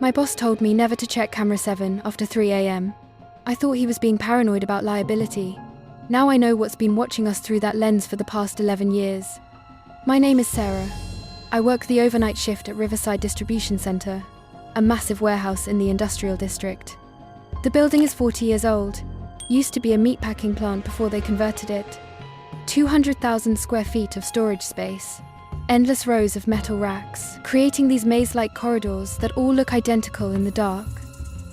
My boss told me never to check camera 7 after 3 a.m. I thought he was being paranoid about liability. Now I know what's been watching us through that lens for the past 11 years. My name is Sarah. I work the overnight shift at Riverside Distribution Center, a massive warehouse in the industrial district. The building is 40 years old, used to be a meatpacking plant before they converted it. 200,000 square feet of storage space. Endless rows of metal racks, creating these maze-like corridors that all look identical in the dark.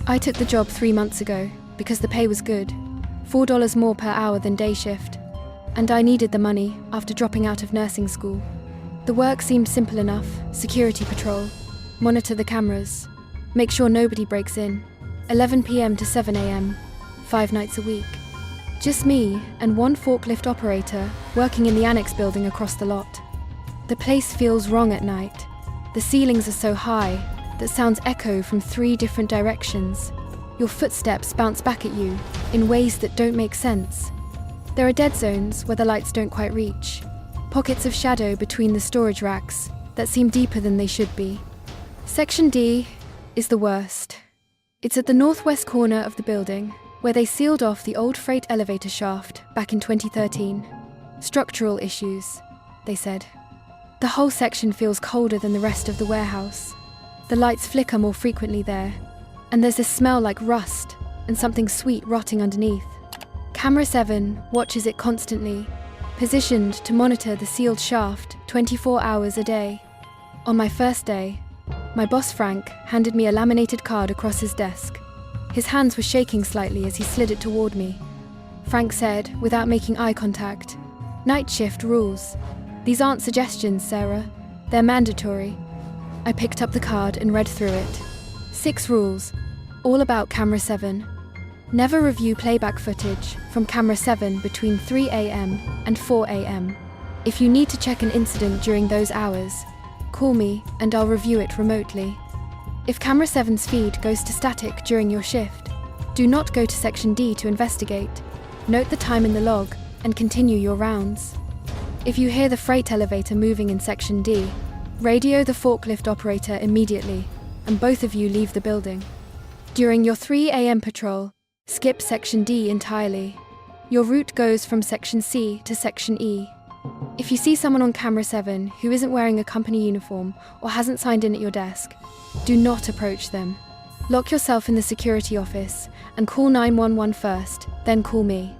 I took the job 3 months ago because the pay was good, $4 more per hour than day shift, and I needed the money after dropping out of nursing school. The work seemed simple enough: security patrol, monitor the cameras, make sure nobody breaks in, 11 p.m. to 7 a.m., 5 nights a week. Just me and one forklift operator working in the annex building across the lot. The place feels wrong at night. The ceilings are so high that sounds echo from 3 different directions. Your footsteps bounce back at you in ways that don't make sense. There are dead zones where the lights don't quite reach, pockets of shadow between the storage racks that seem deeper than they should be. Section D is the worst. It's at the northwest corner of the building, where they sealed off the old freight elevator shaft back in 2013. Structural issues, they said. The whole section feels colder than the rest of the warehouse. The lights flicker more frequently there, and there's a smell like rust and something sweet rotting underneath. Camera 7 watches it constantly, positioned to monitor the sealed shaft 24 hours a day. On my first day, my boss Frank handed me a laminated card across his desk. His hands were shaking slightly as he slid it toward me. Frank said, without making eye contact, "Night shift rules. These aren't suggestions, Sarah. They're mandatory." I picked up the card and read through it. 6 rules, all about camera 7. Never review playback footage from camera 7 between 3 a.m. and 4 a.m. If you need to check an incident during those hours, call me and I'll review it remotely. If camera 7's feed goes to static during your shift, do not go to section D to investigate. Note the time in the log and continue your rounds. If you hear the freight elevator moving in section D, radio the forklift operator immediately, and both of you leave the building. During your 3 a.m. patrol, skip section D entirely. Your route goes from section C to section E. If you see someone on camera 7 who isn't wearing a company uniform or hasn't signed in at your desk, do not approach them. Lock yourself in the security office and call 911 first, then call me.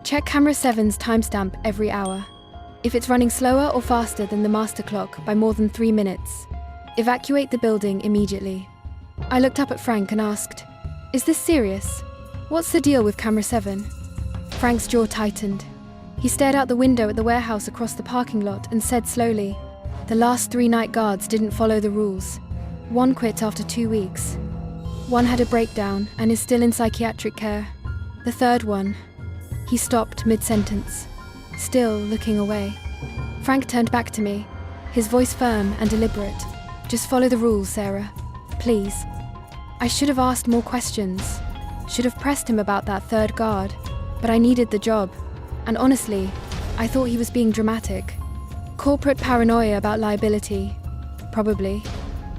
Check camera 7's timestamp every hour. If it's running slower or faster than the master clock by more than 3 minutes, evacuate the building immediately. I looked up at Frank and asked, "Is this serious? What's the deal with camera 7? Frank's jaw tightened. He stared out the window at the warehouse across the parking lot and said slowly, "The last 3 night guards didn't follow the rules. 1 quit after 2 weeks. 1 had a breakdown and is still in psychiatric care. The 3rd one..." He stopped mid-sentence, still looking away. Frank turned back to me, his voice firm and deliberate. "Just follow the rules, Sarah. Please." I should have asked more questions, should have pressed him about that 3rd guard, but I needed the job, and honestly, I thought he was being dramatic. Corporate paranoia about liability, probably.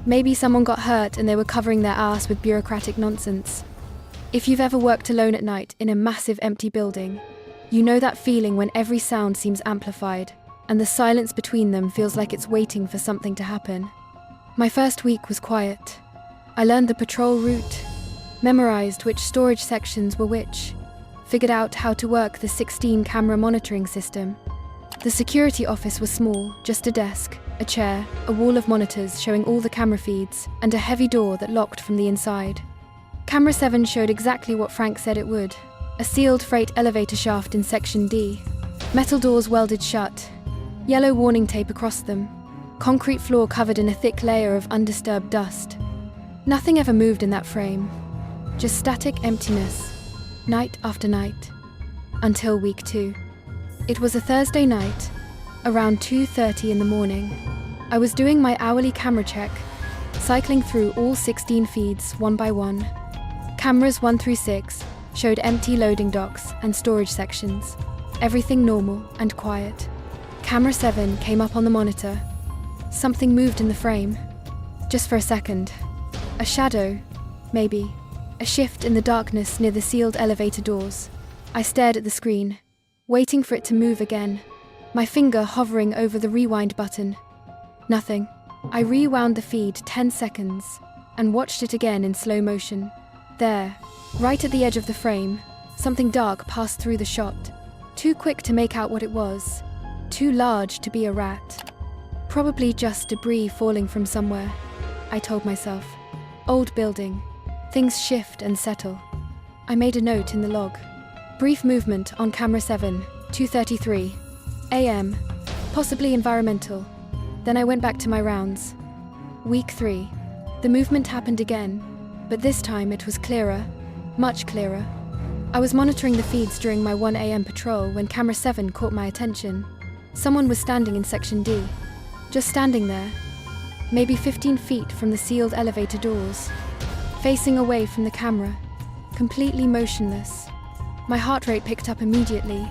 Maybe someone got hurt and they were covering their ass with bureaucratic nonsense. If you've ever worked alone at night in a massive empty building, you know that feeling when every sound seems amplified, and the silence between them feels like it's waiting for something to happen. My first week was quiet. I learned the patrol route, memorized which storage sections were which, figured out how to work the 16-camera monitoring system. The security office was small, just a desk, a chair, a wall of monitors showing all the camera feeds, and a heavy door that locked from the inside. Camera 7 showed exactly what Frank said it would: a sealed freight elevator shaft in section D, metal doors welded shut, yellow warning tape across them, concrete floor covered in a thick layer of undisturbed dust. Nothing ever moved in that frame, just static emptiness, night after night, until week 2. It was a Thursday night, around 2:30 in the morning. I was doing my hourly camera check, cycling through all 16 feeds one by one. Cameras 1 through 6 showed empty loading docks and storage sections, everything normal and quiet. Camera 7 came up on the monitor. Something moved in the frame, just for a second. A shadow, maybe. A shift in the darkness near the sealed elevator doors. I stared at the screen, waiting for it to move again, my finger hovering over the rewind button. Nothing. I rewound the feed 10 seconds and watched it again in slow motion. There, right at the edge of the frame, something dark passed through the shot. Too quick to make out what it was. Too large to be a rat. Probably just debris falling from somewhere, I told myself. Old building. Things shift and settle. I made a note in the log. Brief movement on camera 7, 2:33 a.m., possibly environmental. Then I went back to my rounds. Week 3. The movement happened again, but this time it was clearer, much clearer. I was monitoring the feeds during my 1 a.m. patrol when camera 7 caught my attention. Someone was standing in section D, just standing there, maybe 15 feet from the sealed elevator doors, facing away from the camera, completely motionless. My heart rate picked up immediately.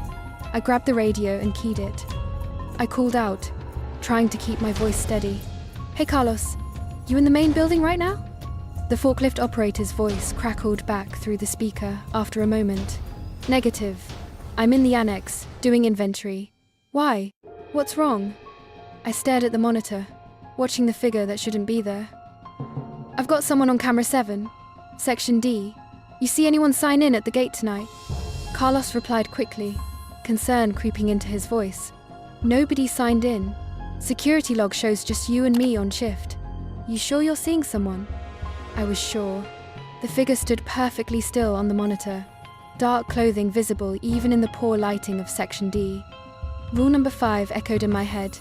I grabbed the radio and keyed it. I called out, trying to keep my voice steady. "Hey Carlos, you in the main building right now?" The forklift operator's voice crackled back through the speaker after a moment. "Negative. I'm in the annex, doing inventory. Why? What's wrong?" I stared at the monitor, watching the figure that shouldn't be there. "I've got someone on camera 7, section D. You see anyone sign in at the gate tonight?" Carlos replied quickly, concern creeping into his voice. "Nobody signed in. Security log shows just you and me on shift. You sure you're seeing someone?" I was sure. The figure stood perfectly still on the monitor, dark clothing visible even in the poor lighting of section D. Rule number 5 echoed in my head.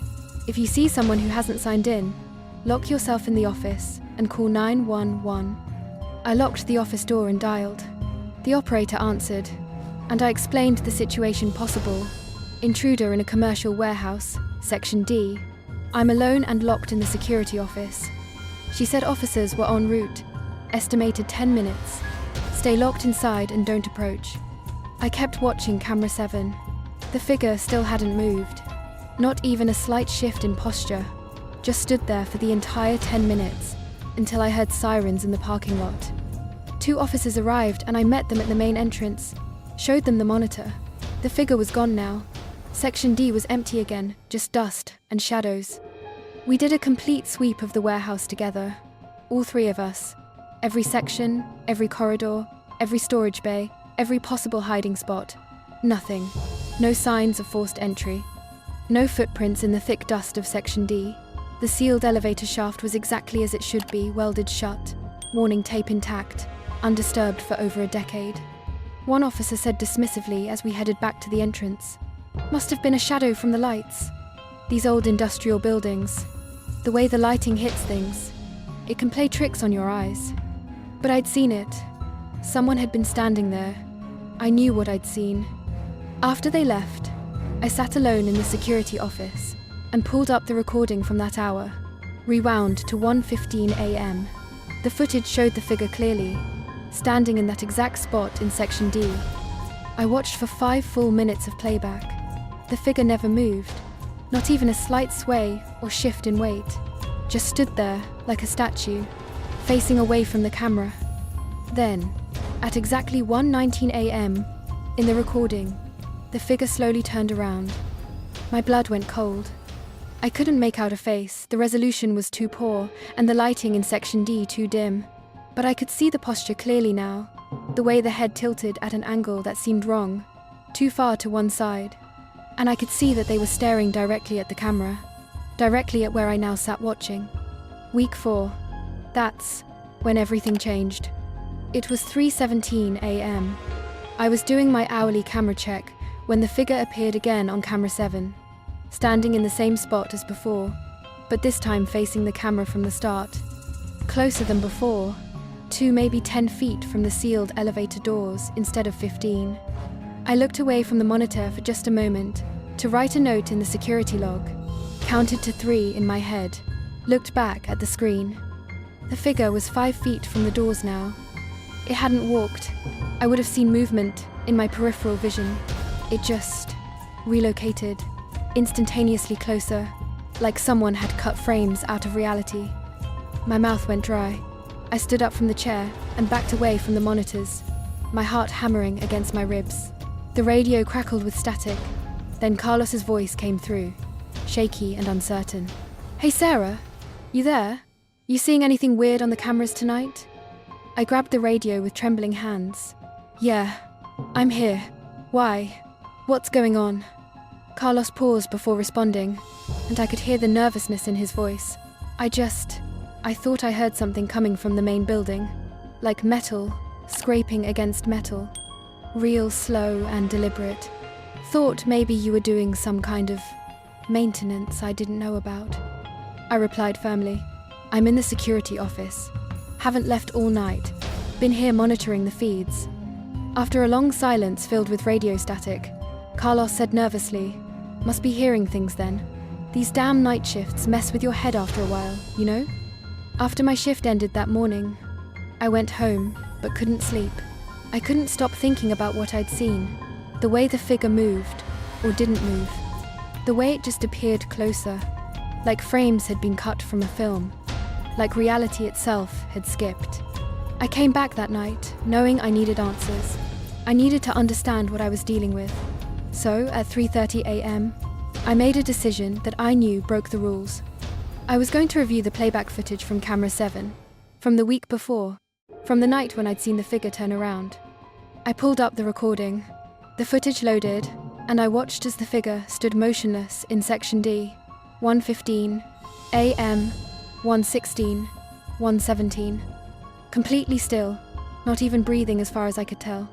If you see someone who hasn't signed in, lock yourself in the office and call 911. I locked the office door and dialed. The operator answered, and I explained the situation possible. Intruder in a commercial warehouse, section D. I'm alone and locked in the security office. She said officers were en route. Estimated 10 minutes. Stay locked inside and don't approach. I kept watching camera 7. The figure still hadn't moved. Not even a slight shift in posture. Just stood there for the entire 10 minutes, until I heard sirens in the parking lot. 2 officers arrived and I met them at the main entrance. Showed them the monitor. The figure was gone now. Section D was empty again, just dust and shadows. We did a complete sweep of the warehouse together. All 3 of us. Every section, every corridor, every storage bay, every possible hiding spot. Nothing. No signs of forced entry. No footprints in the thick dust of section D. The sealed elevator shaft was exactly as it should be, welded shut, warning tape intact, undisturbed for over a decade. One officer said dismissively as we headed back to the entrance, "Must have been a shadow from the lights. These old industrial buildings. The way the lighting hits things. It can play tricks on your eyes." But I'd seen it. Someone had been standing there. I knew what I'd seen. After they left, I sat alone in the security office and pulled up the recording from that hour, rewound to 1:15 a.m. The footage showed the figure clearly, standing in that exact spot in section D. I watched for 5 full minutes of playback. The figure never moved, not even a slight sway or shift in weight, just stood there like a statue, facing away from the camera. Then, at exactly 1:19 a.m., in the recording, the figure slowly turned around. My blood went cold. I couldn't make out a face, the resolution was too poor, and the lighting in section D too dim. But I could see the posture clearly now, the way the head tilted at an angle that seemed wrong, too far to one side. And I could see that they were staring directly at the camera, directly at where I now sat watching. Week 4. That's when everything changed. It was 3:17 a.m. I was doing my hourly camera check when the figure appeared again on camera 7, standing in the same spot as before, but this time facing the camera from the start. Closer than before, 2 maybe 10 feet from the sealed elevator doors instead of 15. I looked away from the monitor for just a moment to write a note in the security log, counted to 3 in my head, looked back at the screen. The figure was 5 feet from the doors now. It hadn't walked. I would have seen movement in my peripheral vision. It just relocated, instantaneously closer, like someone had cut frames out of reality. My mouth went dry. I stood up from the chair and backed away from the monitors, my heart hammering against my ribs. The radio crackled with static. Then Carlos's voice came through, shaky and uncertain. "Hey Sarah, you there? You seeing anything weird on the cameras tonight?" I grabbed the radio with trembling hands. "Yeah, I'm here. Why? What's going on?" Carlos paused before responding, and I could hear the nervousness in his voice. I thought I heard something coming from the main building, like metal scraping against metal. Real slow and deliberate. Thought maybe you were doing some kind of maintenance I didn't know about. I replied firmly. "I'm in the security office. Haven't left all night. Been here monitoring the feeds." After a long silence filled with radio static, Carlos said nervously, "Must be hearing things then. These damn night shifts mess with your head after a while, you know?" After my shift ended that morning, I went home, but couldn't sleep. I couldn't stop thinking about what I'd seen, the way the figure moved, or didn't move, the way it just appeared closer, like frames had been cut from a film, like reality itself had skipped. I came back that night, knowing I needed answers. I needed to understand what I was dealing with. So, at 3:30 a.m., I made a decision that I knew broke the rules. I was going to review the playback footage from camera 7, from the week before, from the night when I'd seen the figure turn around. I pulled up the recording. The footage loaded, and I watched as the figure stood motionless in section D, 1:15 a.m., 1:16, 1:17. Completely still, not even breathing as far as I could tell.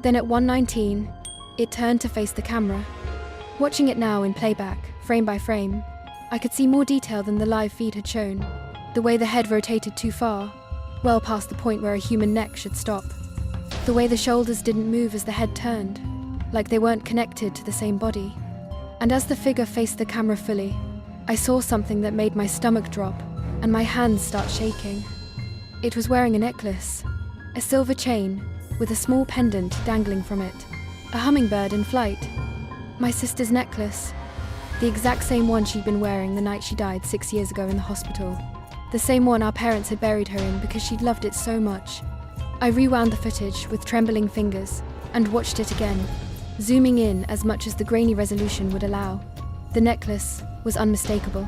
Then at 1:19, it turned to face the camera. Watching it now in playback, frame by frame, I could see more detail than the live feed had shown. The way the head rotated too far, well past the point where a human neck should stop. The way the shoulders didn't move as the head turned, like they weren't connected to the same body. And as the figure faced the camera fully, I saw something that made my stomach drop and my hands start shaking. It was wearing a necklace, a silver chain with a small pendant dangling from it, a hummingbird in flight. My sister's necklace, the exact same one she'd been wearing the night she died 6 years ago in the hospital. The same one our parents had buried her in because she'd loved it so much. I rewound the footage with trembling fingers and watched it again, zooming in as much as the grainy resolution would allow. The necklace was unmistakable.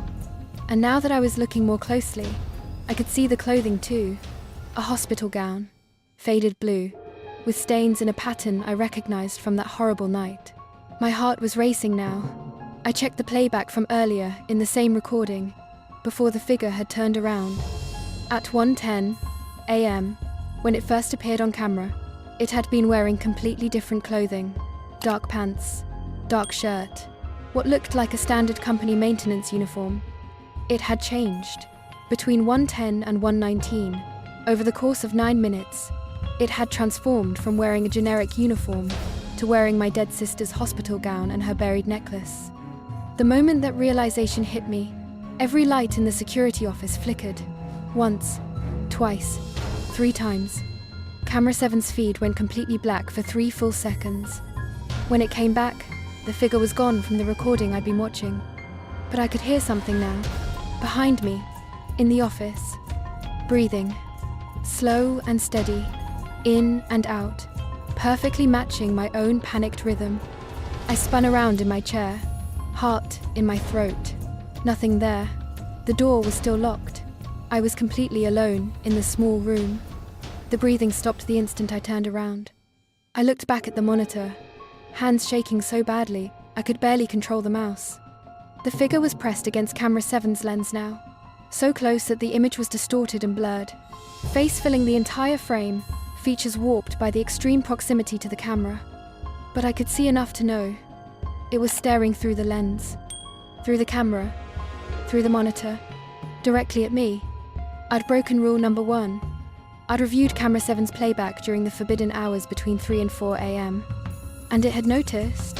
And now that I was looking more closely, I could see the clothing too. A hospital gown, faded blue, with stains in a pattern I recognized from that horrible night. My heart was racing now. I checked the playback from earlier in the same recording, before the figure had turned around. At 1:10 a.m., when it first appeared on camera, it had been wearing completely different clothing. Dark pants, dark shirt, what looked like a standard company maintenance uniform. It had changed. Between 1:10 and 1:19, over the course of 9 minutes, it had transformed from wearing a generic uniform to wearing my dead sister's hospital gown and her buried necklace. The moment that realization hit me, every light in the security office flickered. Once, twice, 3 times. Camera 7's feed went completely black for 3 full seconds. When it came back, the figure was gone from the recording I'd been watching. But I could hear something now, behind me, in the office. Breathing, slow and steady, in and out, perfectly matching my own panicked rhythm. I spun around in my chair, heart in my throat. Nothing there. The door was still locked. I was completely alone in the small room. The breathing stopped the instant I turned around. I looked back at the monitor, hands shaking so badly I could barely control the mouse. The figure was pressed against camera 7's lens now, so close that the image was distorted and blurred. Face filling the entire frame, features warped by the extreme proximity to the camera. But I could see enough to know. It was staring through the lens, through the camera, through the monitor, directly at me. I'd broken rule number 1. I'd reviewed camera 7's playback during the forbidden hours between 3 and 4 a.m. And it had noticed